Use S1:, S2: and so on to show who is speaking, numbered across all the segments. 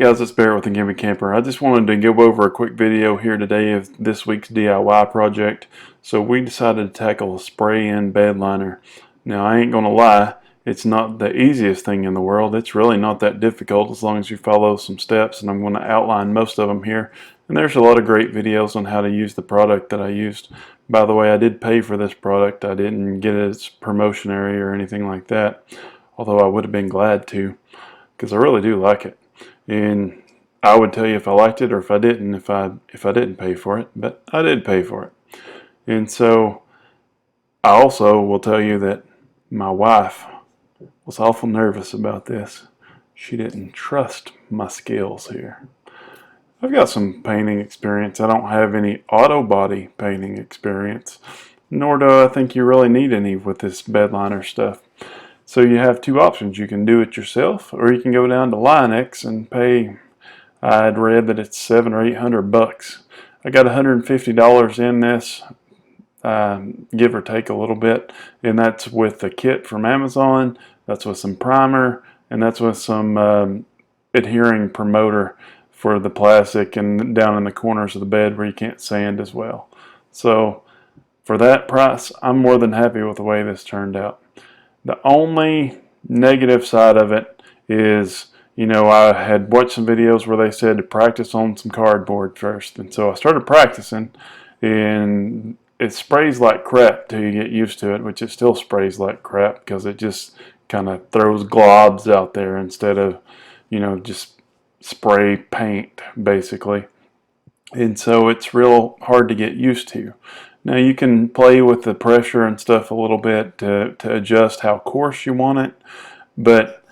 S1: guys, it's Barrett with the Gimme Camper. I just wanted to go over a quick video here today of this week's DIY project. So we decided to tackle a spray-in bed liner. Now I ain't gonna lie, it's not the easiest thing in the world. It's really not that difficult as long as you follow some steps, and I'm going to outline most of them here. And there's a lot of great videos on how to use the product that I used. By the way, I did pay for this product. I didn't get it as promotionary or anything like that, although I would have been glad to, because I really do like it. And I would tell you if I liked it or if I didn't, if I didn't pay for it, but I did pay for it. And so I also will tell you that my wife was awful nervous about this. She didn't trust my skills here. I've got some painting experience. I don't have any auto body painting experience, nor do I think you really need any with this bed liner stuff. So you have two options. You can do it yourself, or you can go down to Line-X and pay, I'd read that it's $700 or $800. I got $150 in this, give or take a little bit, and that's with the kit from Amazon, that's with some primer, and that's with some adhering promoter for the plastic and down in the corners of the bed where you can't sand as well. So for that price, I'm more than happy with the way this turned out. The only negative side of it is, you know, I had watched some videos where they said to practice on some cardboard first. And so I started practicing, and it sprays like crap till you get used to it, which it still sprays like crap because it just kind of throws globs out there instead of, you know, just spray paint basically. And so it's real hard to get used to. Now you can play with the pressure and stuff a little bit to adjust how coarse you want it, but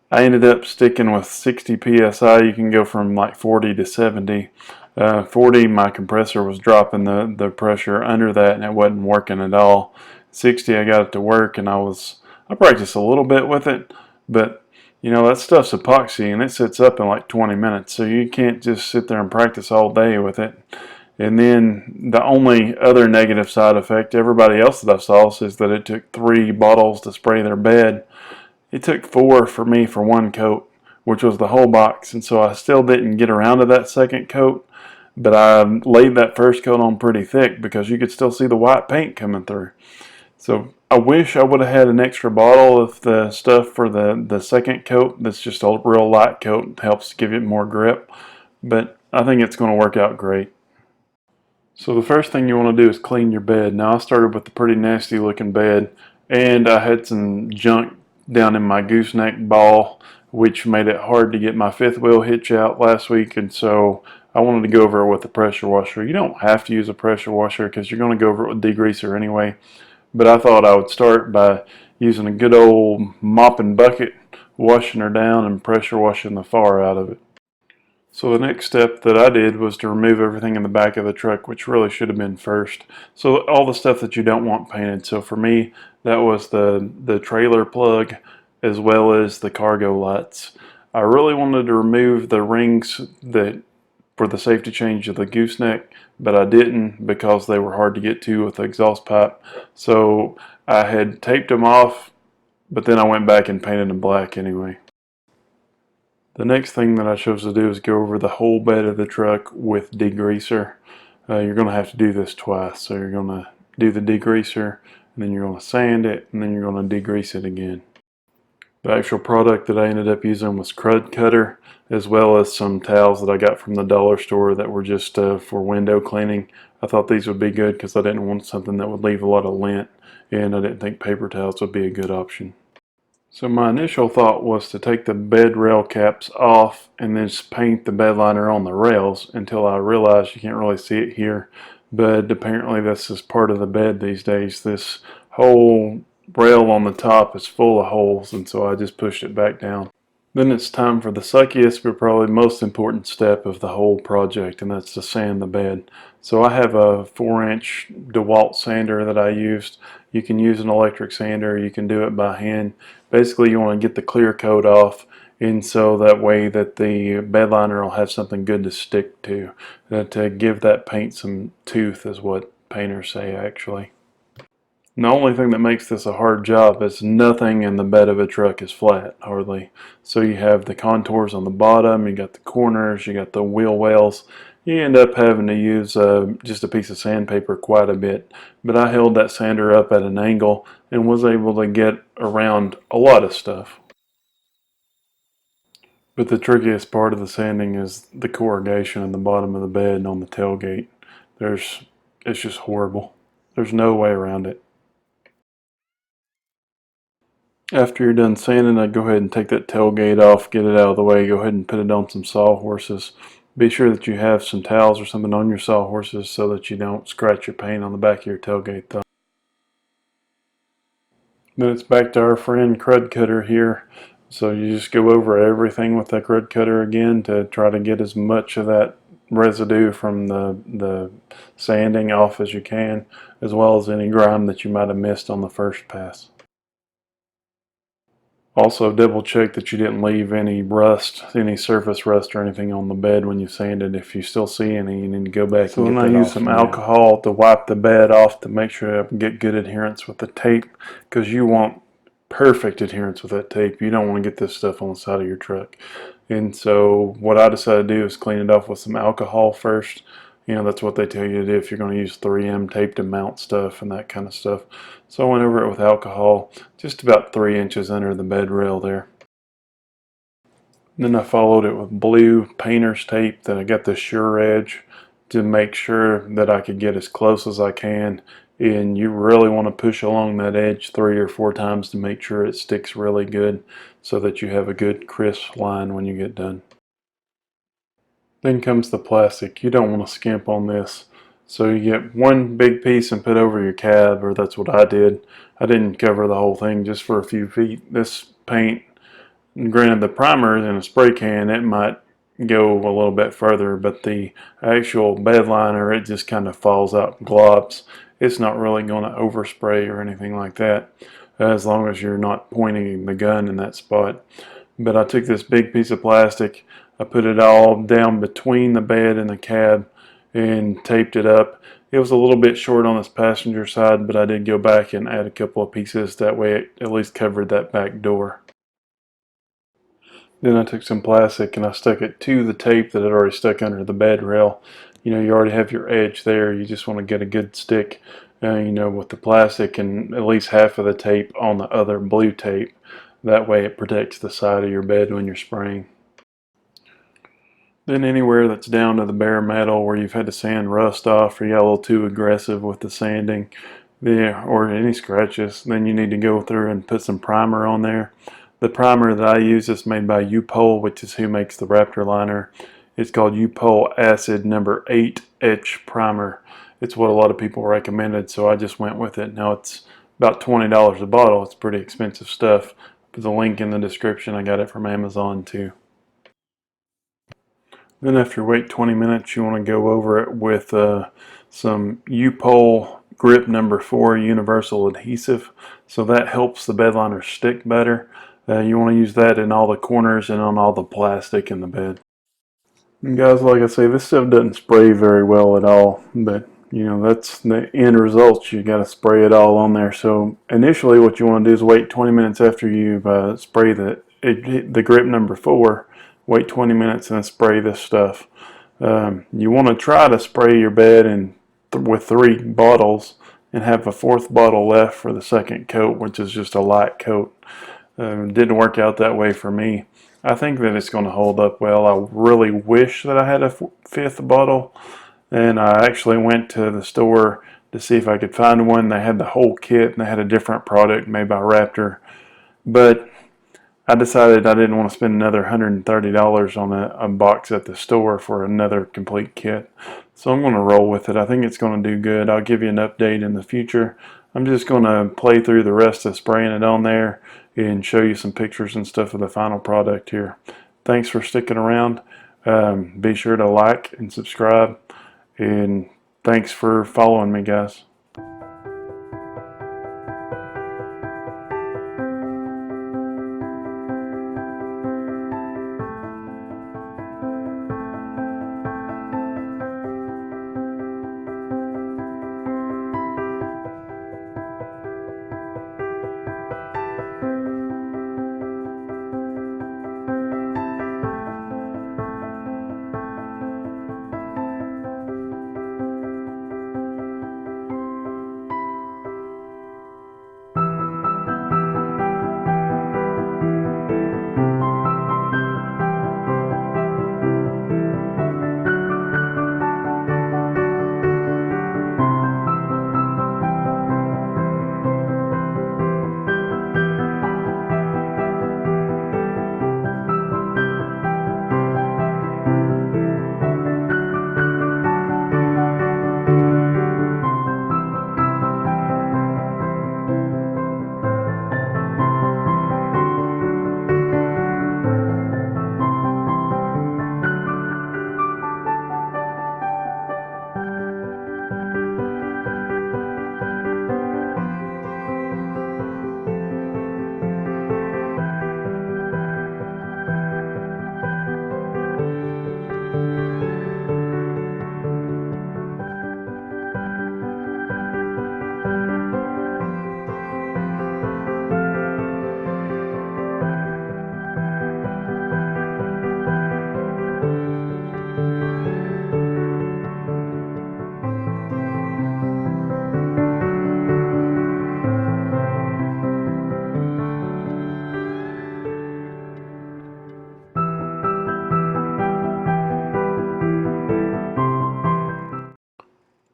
S1: I ended up sticking with 60 psi. You can go from like 40 to 70. 40, my compressor was dropping the pressure under that and it wasn't working at all. 60, I got it to work, and I practiced a little bit with it, but you know, that stuff's epoxy and it sits up in like 20 minutes, so you can't just sit there and practice all day with it. And then the only other negative side effect everybody else that I saw says that it took 3 bottles to spray their bed. It took 4 for me for one coat, which was the whole box, and so I still didn't get around to that second coat, but I laid that first coat on pretty thick because you could still see the white paint coming through. So I wish I would have had an extra bottle of the stuff for the second coat. That's just a real light coat. It helps give it more grip, but I think it's going to work out great. So the first thing you want to do is clean your bed. Now I started with a pretty nasty looking bed, and I had some junk down in my gooseneck ball, which made it hard to get my fifth wheel hitch out last week, and so I wanted to go over it with a pressure washer. You don't have to use a pressure washer because you're going to go over it with degreaser anyway, but I thought I would start by using a good old mopping bucket, washing her down and pressure washing the far out of it. So the next step that I did was to remove everything in the back of the truck, which really should have been first. So all the stuff that you don't want painted. So for me, that was the trailer plug as well as the cargo lights. I really wanted to remove the rings that for the safety change of the gooseneck, but I didn't because they were hard to get to with the exhaust pipe. So I had taped them off, but then I went back and painted them black anyway. The next thing that I chose to do is go over the whole bed of the truck with degreaser. You're going to have to do this twice. So you're going to do the degreaser, and then you're going to sand it, and then you're going to degrease it again. The actual product that I ended up using was Crud Cutter, as well as some towels that I got from the dollar store that were just for window cleaning. I thought these would be good because I didn't want something that would leave a lot of lint, and I didn't think paper towels would be a good option. So my initial thought was to take the bed rail caps off and then just paint the bed liner on the rails, until I realized, you can't really see it here, but apparently this is part of the bed these days. This whole rail on the top is full of holes, and so I just pushed it back down. Then it's time for the suckiest but probably most important step of the whole project, and that's to sand the bed. So I have a 4-inch DeWalt sander that I used. You can use an electric sander, you can do it by hand. Basically you want to get the clear coat off, and so that way that the bed liner will have something good to stick to give that paint some tooth, is what painters say actually. And the only thing that makes this a hard job is nothing in the bed of a truck is flat, hardly. So you have the contours on the bottom, you got the corners, you got the wheel wells. You end up having to use just a piece of sandpaper quite a bit. But I held that sander up at an angle and was able to get around a lot of stuff. But the trickiest part of the sanding is the corrugation in the bottom of the bed and on the tailgate. It's just horrible. There's no way around it. After you're done sanding, I'd go ahead and take that tailgate off, get it out of the way, go ahead and put it on some sawhorses. Be sure that you have some towels or something on your sawhorses so that you don't scratch your paint on the back of your tailgate though. Then it's back to our friend Crud Cutter here. So you just go over everything with that Crud Cutter again to try to get as much of that residue from the sanding off as you can, as well as any grime that you might have missed on the first pass. Also double check that you didn't leave any rust, any surface rust or anything on the bed when you sanded. If you still see any, you need to go back and get that off. So then I use some alcohol to wipe the bed off to make sure I get good adherence with the tape, because you want perfect adherence with that tape. You don't want to get this stuff on the side of your truck. And so what I decided to do is clean it off with some alcohol first. You know, that's what they tell you to do if you're going to use 3M tape to mount stuff and that kind of stuff. So I went over it with alcohol, just about 3 inches under the bed rail there. Then I followed it with blue painter's tape that I got the Sure Edge to make sure that I could get as close as I can. And you really want to push along that edge 3 or 4 times to make sure it sticks really good so that you have a good crisp line when you get done. Then comes the plastic. You don't want to skimp on this. So you get one big piece and put over your cab, or that's what I did. I didn't cover the whole thing, just for a few feet. This paint, granted the primer is in a spray can, it might go a little bit further, but the actual bed liner, it just kind of falls out and globs. It's not really going to overspray or anything like that, as long as you're not pointing the gun in that spot. But I took this big piece of plastic, I put it all down between the bed and the cab and taped it up. It was a little bit short on this passenger side, but I did go back and add a couple of pieces. That way it at least covered that back door. Then I took some plastic and I stuck it to the tape that had already stuck under the bed rail. You know, you already have your edge there. You just want to get a good stick, you know, with the plastic and at least half of the tape on the other blue tape. That way it protects the side of your bed when you're spraying. Then anywhere that's down to the bare metal where you've had to sand rust off or you got a little too aggressive with the sanding, yeah, or any scratches, then you need to go through and put some primer on there. The primer that I use is made by u-pol, which is who makes the Raptor liner. It's called u-pol acid number 8 etch primer. It's what a lot of people recommended, so I just went with it. Now it's about $20 a bottle. It's pretty expensive stuff. Put the link in the description. I got it from Amazon too. Then after wait 20 minutes, you want to go over it with some u-pol grip number 4 universal adhesive. So that helps the bed liner stick better. You want to use that in all the corners and on all the plastic in the bed. And guys, like I say, this stuff doesn't spray very well at all, but you know, that's the end result. You got to spray it all on there. So initially what you want to do is wait 20 minutes after you've sprayed the grip number 4. Wait 20 minutes and then spray this stuff. You want to try to spray your bed with 3 bottles and have a 4th bottle left for the second coat, which is just a light coat. Didn't work out that way for me. I think that it's going to hold up well. I really wish that I had a 5th bottle, and I actually went to the store to see if I could find one. They had the whole kit and they had a different product made by Raptor, but I decided I didn't want to spend another $130 on a box at the store for another complete kit. So I'm going to roll with it. I think it's going to do good. I'll give you an update in the future. I'm just going to play through the rest of spraying it on there and show you some pictures and stuff of the final product here. Thanks for sticking around. Be sure to like and subscribe. And thanks for following me, guys.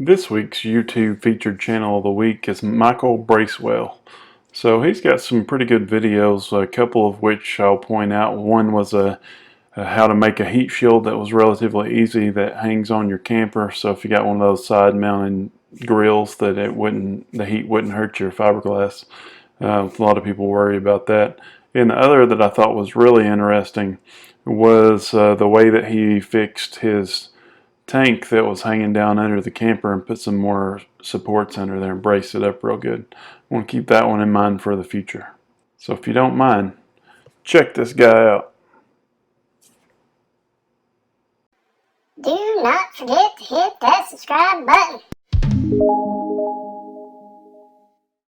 S1: This week's YouTube featured channel of the week is Michael Bracewell. So he's got some pretty good videos, a couple of which I'll point out. One was how to make a heat shield that was relatively easy that hangs on your camper. So if you got one of those side mounted grills that the heat wouldn't hurt your fiberglass. A lot of people worry about that. And the other that I thought was really interesting was the way that he fixed his tank that was hanging down under the camper and put some more supports under there and brace it up real good. I want to keep that one in mind for the future. So if you don't mind, check this guy out.
S2: Do not forget to hit that subscribe button.